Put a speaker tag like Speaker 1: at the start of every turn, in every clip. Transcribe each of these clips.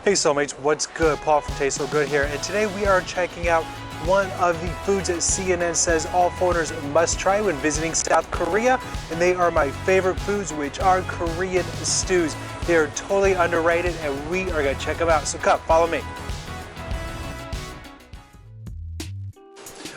Speaker 1: Hey soulmates, what's good? Paul from Taste So Good here, and today we are checking out one of the foods that CNN says all foreigners must try when visiting South Korea, and they are my favorite foods, which are Korean stews. They are totally underrated, and we are gonna check them out. So come, follow me.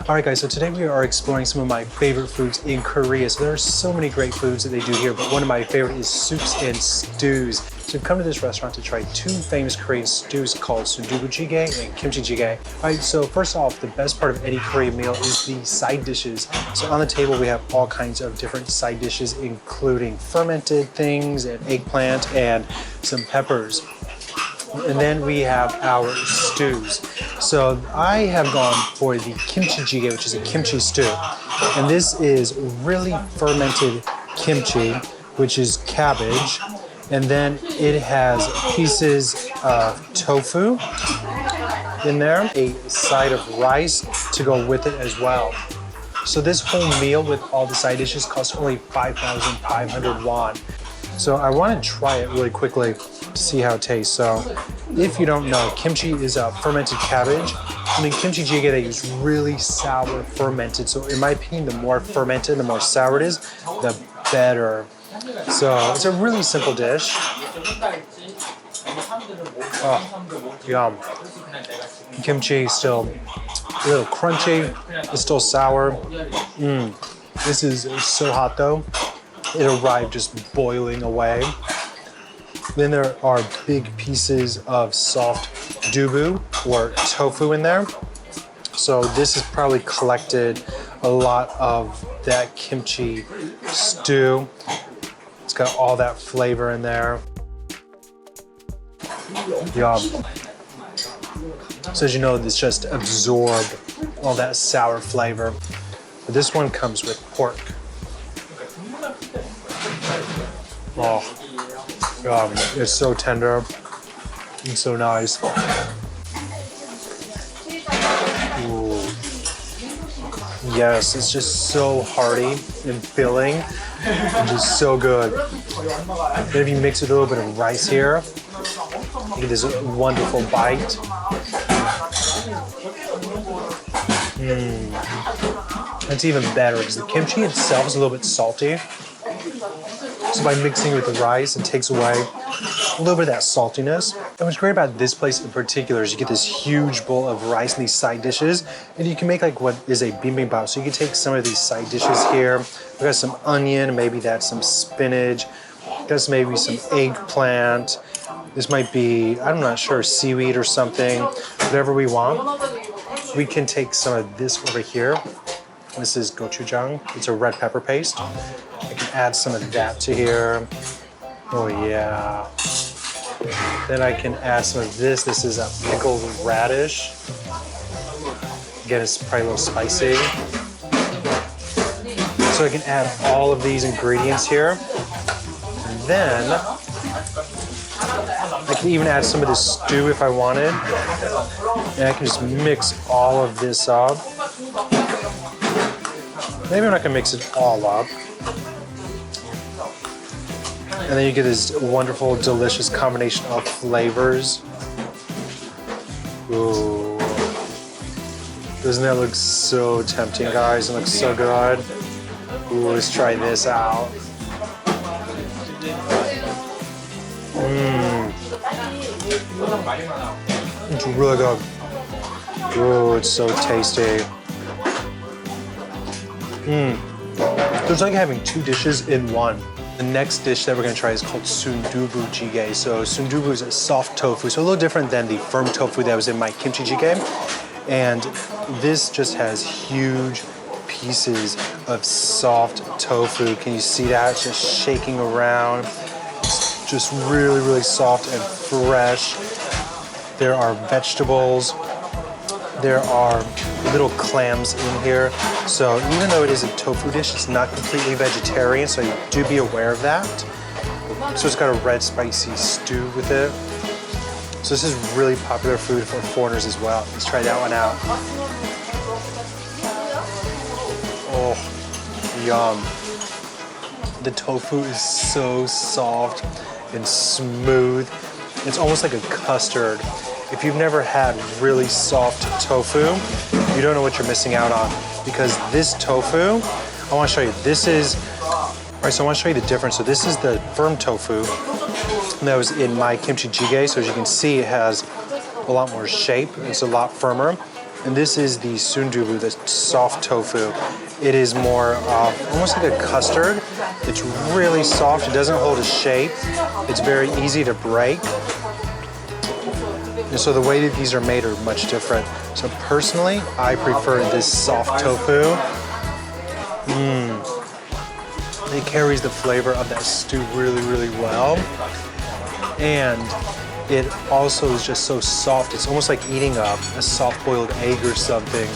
Speaker 1: Alright guys, so today we are exploring some of my favorite foods in Korea. So there are so many great foods that they do here, but one of my favorite is soups and stews. So we've come to this restaurant to try two famous Korean stews called soondubu jjiggae and kimchi jjiggae. Alright, so first off, the best part of any Korean meal is the side dishes. So on the table we have all kinds of different side dishes, including fermented things and eggplant and some peppers. And then we have our stews. So I have gone for the kimchi jjigae, which is a kimchi stew. And this is really fermented kimchi, which is cabbage. And then it has pieces of tofu in there, a side of rice to go with it as well. So this whole meal with all the side dishes costs only 5,500 won. So I want to try it really quickly to see how it tastes. So if you don't know, kimchi is a fermented cabbage. I mean, kimchi jjigae, they use really sour fermented. So in my opinion, the more fermented, the more sour it is, the better. So it's a really simple dish. Oh, yum. Kimchi is still a little crunchy. It's still sour. This is so hot though. It arrived just boiling away. Then there are big pieces of soft dubu or tofu in there. So this has probably collected a lot of that kimchi stew. It's got all that flavor in there. Yum. So as you know, this just absorbed all that sour flavor. But this one comes with pork. Oh, it's so tender and so nice. Ooh. Yes, it's just so hearty and filling and just so good. Then if you mix with a little bit of rice here, you get this wonderful bite. It's even better because the kimchi itself is a little bit salty. So by mixing with the rice, it takes away a little bit of that saltiness. And what's great about this place in particular is you get this huge bowl of rice and these side dishes, and you can make like what is a bibimbap. So you can take some of these side dishes here. We got some onion, maybe that's some spinach. That's maybe some eggplant. This might be, I'm not sure, seaweed or something. Whatever we want. We can take some of this over here. This is gochujang. It's a red pepper paste. I can add some of that to here. Oh yeah. Then I can add some of this. This is a pickled radish. Again, it's probably a little spicy. So I can add all of these ingredients here. And then I can even add some of this stew if I wanted. And I can just mix all of this up. Maybe I'm not gonna mix it all up. And then you get this wonderful, delicious combination of flavors. Ooh. Doesn't that look so tempting, guys? It looks so good. Ooh, let's try this out. It's really good. Ooh, it's so tasty. So it's like having two dishes in one. The next dish that we're gonna try is called soondubu jjigae. So soondubu is a soft tofu, so a little different than the firm tofu that was in my kimchi jjigae. And this just has huge pieces of soft tofu. Can you see that? It's just shaking around. It's just really, really soft and fresh. There are vegetables. There are little clams in here. So even though it is a tofu dish, it's not completely vegetarian, so you do be aware of that. So it's got a red spicy stew with it. So this is really popular food for foreigners as well. Let's try that one out. Oh, yum. The tofu is so soft and smooth. It's almost like a custard. If you've never had really soft tofu, you don't know what you're missing out on, because this tofu, I want to show you, this is, all right, so I want to show you the difference. So this is the firm tofu that was in my kimchi jjiggae. So as you can see, it has a lot more shape. It's a lot firmer. And this is the soondubu, the soft tofu. It is more almost like a custard. It's really soft. It doesn't hold a shape. It's very easy to break. And so the way that these are made are much different. So personally, I prefer this soft tofu. It carries the flavor of that stew really, really well. And it also is just so soft. It's almost like eating a soft-boiled egg or something.